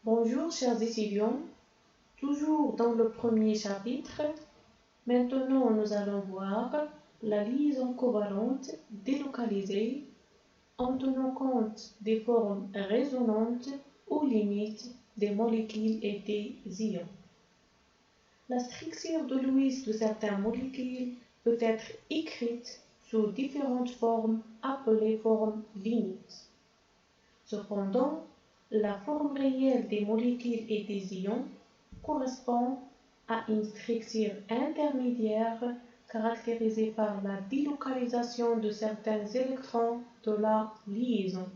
Bonjour chers étudiants, toujours dans le premier chapitre, maintenant nous allons voir la liaison covalente délocalisée en tenant compte des formes résonantes ou limites des molécules et des ions. La structure de Lewis de certaines molécules peut être écrite sous différentes formes appelées formes limites. Cependant, la forme réelle des molécules et des ions correspond à une structure intermédiaire caractérisée par la délocalisation de certains électrons de la liaison.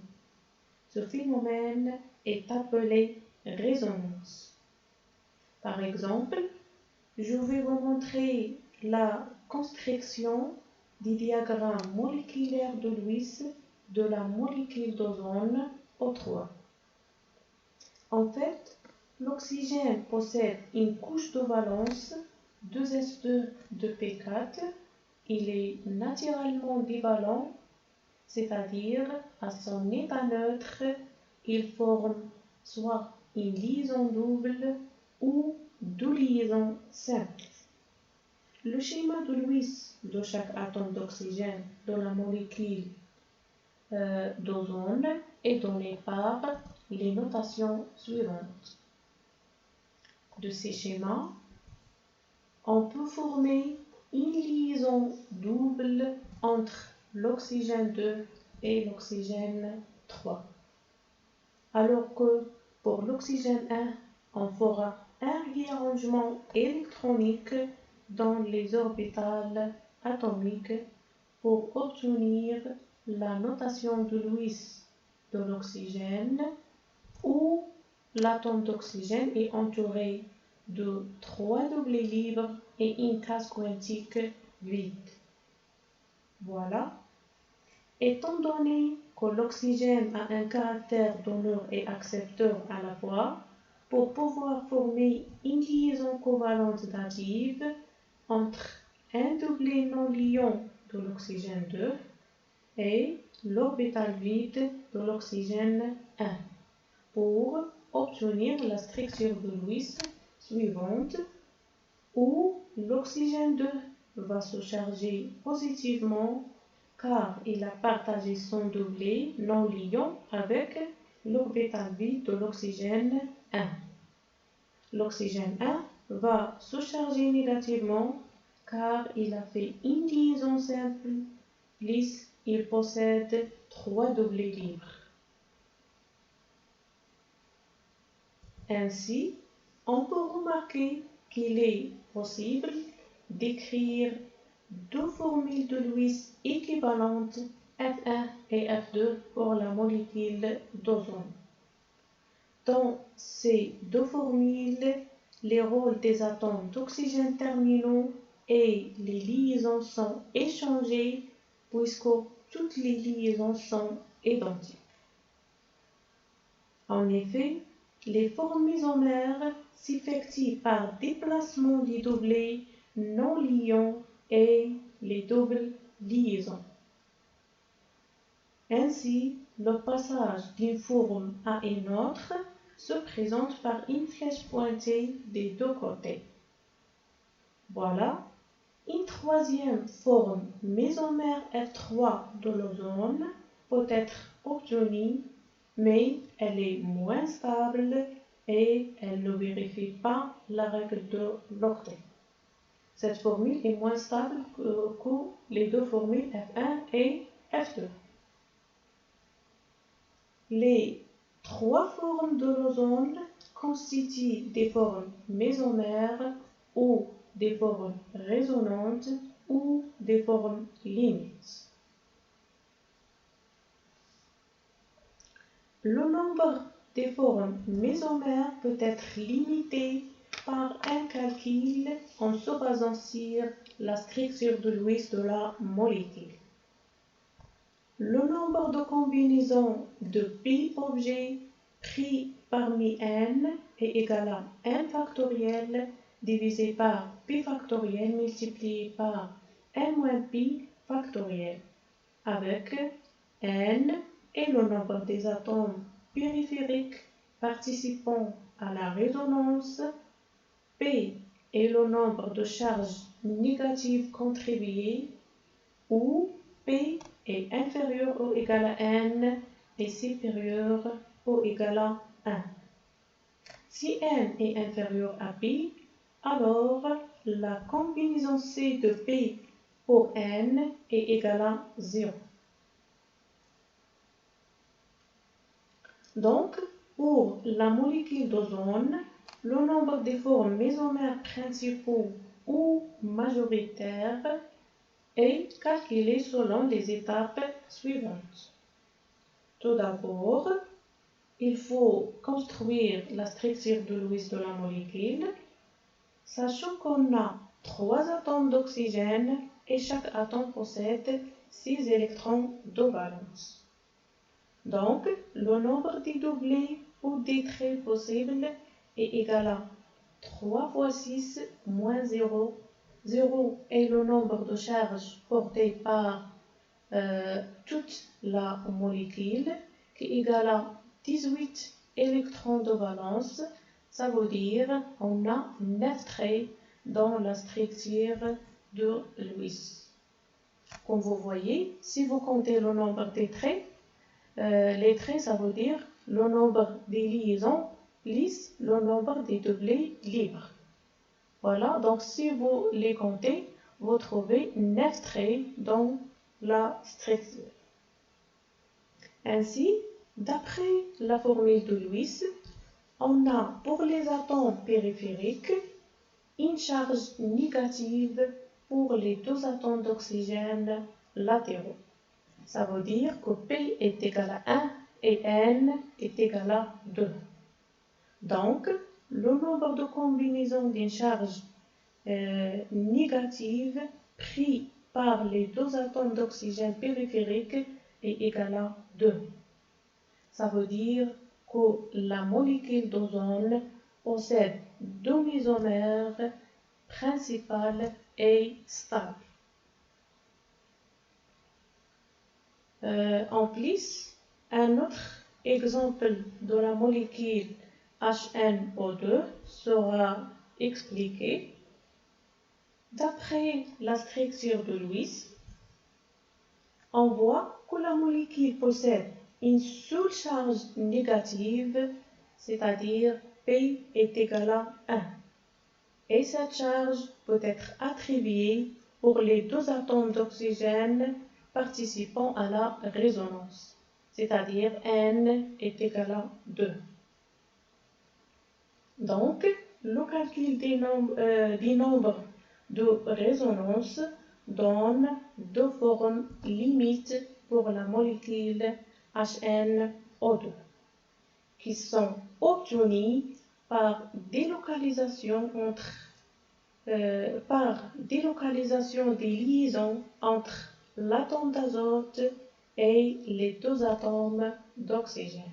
Ce phénomène est appelé résonance. Par exemple, je vais vous montrer la construction des diagrammes moléculaires de Lewis de la molécule d'ozone O3. En fait, l'oxygène possède une couche de valence 2s2 de P4. Il est naturellement divalent, c'est-à-dire à son état neutre, il forme soit une liaison double ou deux liaisons simples. Le schéma de Lewis de chaque atome d'oxygène de la molécule d'ozone est donné par les notations suivantes. De ces schémas, on peut former une liaison double entre l'oxygène 2 et l'oxygène 3. Alors que pour l'oxygène 1, on fera un réarrangement électronique dans les orbitales atomiques pour obtenir la notation de Lewis de l'oxygène où l'atome d'oxygène est entouré de 3 doublés libres et une case quantique vide. Voilà. Étant donné que l'oxygène a un caractère donneur et accepteur à la fois, pour pouvoir former une liaison covalente dative entre un doublé non-liant de l'oxygène 2 et l'orbital vide de l'oxygène 1 pour obtenir la structure de Lewis suivante où l'oxygène 2 va se charger positivement car il a partagé son doublé non-liant avec l'orbital vide de l'oxygène 1. L'oxygène 1 va se charger négativement car il a fait une liaison simple lisse. Il possède 3 doublés libres. Ainsi, on peut remarquer qu'il est possible d'écrire deux formules de Lewis équivalentes F1 et F2 pour la molécule d'ozone. Dans ces deux formules, les rôles des atomes d'oxygène terminaux et les liaisons sont échangés puisque toutes les liaisons sont identiques. En effet, les formes isomères s'effectuent par déplacement des doublés non liants et les doubles liaisons. Ainsi, le passage d'une forme à une autre se présente par une flèche pointée des deux côtés. Voilà. Une troisième forme mésomère F3 de l'ozone peut être obtenue, mais elle est moins stable et elle ne vérifie pas la règle de l'octet. Cette formule est moins stable que les deux formules F1 et F2. Les trois formes de l'ozone constituent des formes mésomères ou des formes résonantes ou des formes limites. Le nombre des formes mésomères peut être limité par un calcul en se basant sur la structure de Lewis de la molécule. Le nombre de combinaisons de pi objets pris parmi n est égal à n factoriel divisé par pi factoriel multiplié par n-pi factoriel, avec n et le nombre des atomes périphériques participant à la résonance, P est le nombre de charges négatives contribuées, ou P est inférieur ou égal à N et supérieur ou égal à 1. Si N est inférieur à P, alors la combinaison C de P pour N est égale à 0. Donc, pour la molécule d'ozone, le nombre des formes mésomères principaux ou majoritaires est calculé selon les étapes suivantes. Tout d'abord, il faut construire la structure de Lewis de la molécule, sachant qu'on a 3 atomes d'oxygène et chaque atome possède 6 électrons de valence. Donc, le nombre des doublés ou des traits possibles est égal à 3 fois 6 moins 0. 0 est le nombre de charges portées par toute la molécule, qui est égal à 18 électrons de valence. Ça veut dire qu'on a 9 traits dans la structure de Lewis. Comme vous voyez, si vous comptez le nombre des traits, les traits, ça veut dire le nombre des liaisons lisses, le nombre des doublés libres. Voilà, donc si vous les comptez, vous trouvez 9 traits dans la structure. Ainsi, d'après la formule de Lewis, on a pour les atomes périphériques une charge négative pour les 2 atomes d'oxygène latéraux. Ça veut dire que P est égal à 1 et N est égal à 2. Donc, le nombre de combinaisons d'une charge négative pris par les 2 atomes d'oxygène périphériques est égal à 2. Ça veut dire que la molécule d'ozone possède 2 mésomères principales et stables. En plus, un autre exemple de la molécule HNO2 sera expliqué. D'après la structure de Lewis, on voit que la molécule possède une seule charge négative, c'est-à-dire P est égal à 1. Et cette charge peut être attribuée pour les 2 atomes d'oxygène participant à la résonance, c'est-à-dire N est égal à 2. Donc, le calcul des nombres de résonance donne 2 formes limites pour la molécule HNO2, qui sont obtenues par délocalisation des liaisons entre l'atome d'azote et les 2 atomes d'oxygène.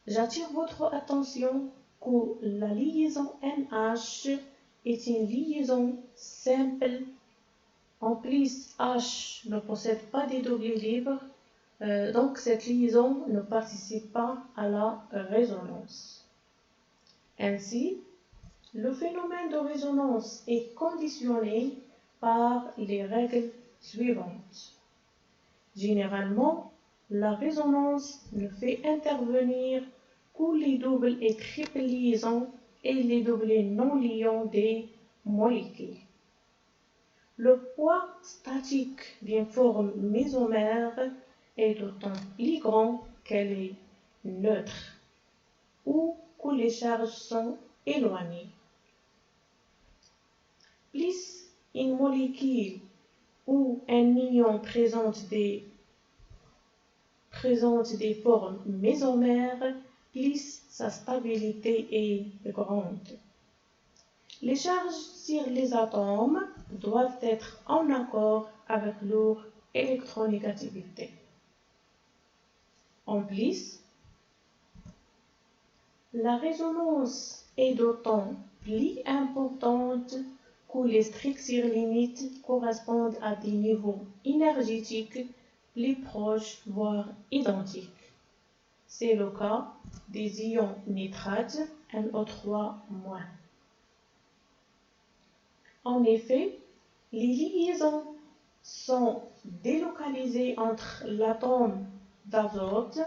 J'attire votre attention que la liaison NH est une liaison simple. En plus, H ne possède pas de doublés libres, donc cette liaison ne participe pas à la résonance. Ainsi, le phénomène de résonance est conditionné par les règles suivantes. Généralement, la résonance ne fait intervenir que les doubles et triples liaisons et les doublés non liants des molécules. Le poids statique d'une forme mésomère est d'autant plus grand qu'elle est neutre ou que les charges sont éloignées. Plus une molécule ou un ion présente des formes mésomères, plus sa stabilité est grande. Les charges sur les atomes doivent être en accord avec leur électronégativité. En plus, la résonance est d'autant plus importante que les structures limites correspondent à des niveaux énergétiques plus proches, voire identiques. c'est le cas des ions nitrates NO3-. En effet, les liaisons sont délocalisées entre l'atome d'azote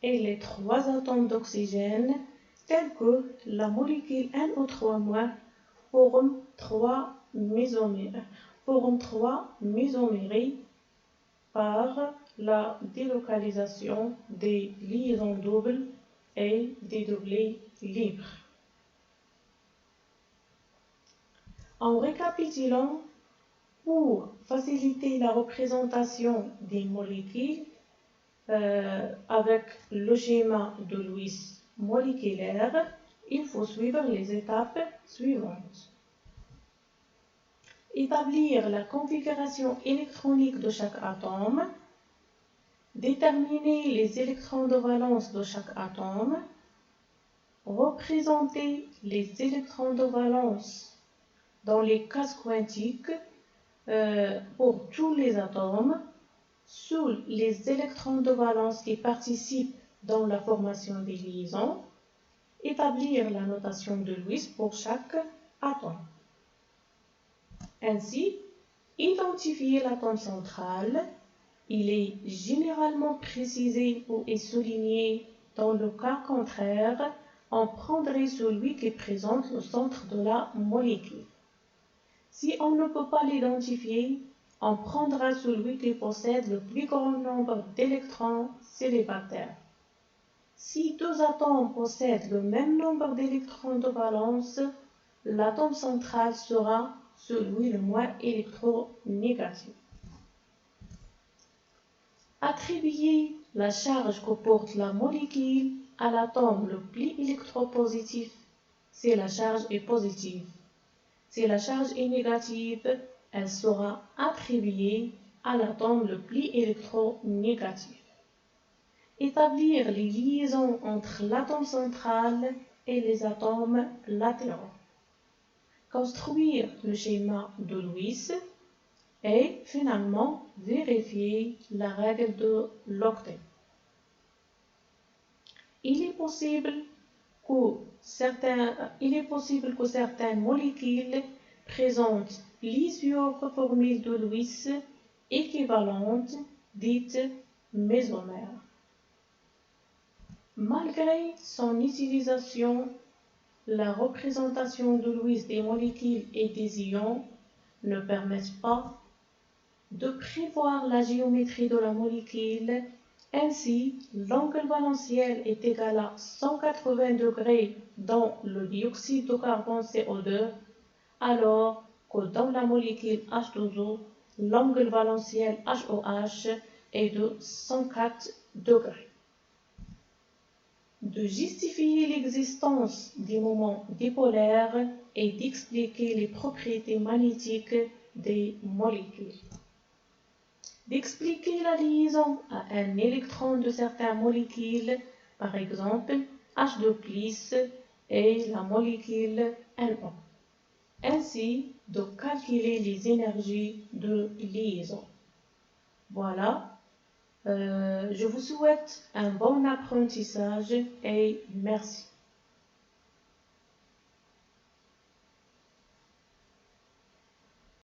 et les 3 atomes d'oxygène, tels que la molécule NO3- forme 3 mésomères par la délocalisation des liaisons doubles et des doublés libres. En récapitulant, pour faciliter la représentation des molécules avec le schéma de Lewis moléculaire, il faut suivre les étapes suivantes. Établir la configuration électronique de chaque atome, déterminer les électrons de valence de chaque atome, représenter les électrons de valence dans les cases quantiques pour tous les atomes, sous les électrons de valence qui participent dans la formation des liaisons, établir la notation de Lewis pour chaque atome. Ainsi, identifier l'atome central, il est généralement précisé ou est souligné. Dans le cas contraire, on prendrait celui qui présente le centre de la molécule. Si on ne peut pas l'identifier, on prendra celui qui possède le plus grand nombre d'électrons célibataires. Si 2 atomes possèdent le même nombre d'électrons de valence, l'atome central sera celui le moins électronégatif. Attribuer la charge que porte la molécule à l'atome le plus électropositif, si la charge est positive. Si la charge est négative, elle sera attribuée à l'atome le plus électronégatif. Établir les liaisons entre l'atome central et les atomes latéraux. Construire le schéma de Lewis et finalement vérifier la règle de l'octet. Il est possible que certaines molécules présentent plusieurs formules de Lewis équivalentes, dites mésomères. Malgré son utilisation, la représentation de Lewis des molécules et des ions ne permet pas de prévoir la géométrie de la molécule. Ainsi, l'angle valentiel est égal à 180 degrés dans le dioxyde de carbone CO2, alors que dans la molécule H2O, l'angle valentiel HOH est de 104 degrés. De justifier l'existence des moments dipolaires et d'expliquer les propriétés magnétiques des molécules. D'expliquer la liaison à un électron de certaines molécules, par exemple H2+ et la molécule NO. Ainsi, de calculer les énergies de liaison. Voilà. Je vous souhaite un bon apprentissage et merci.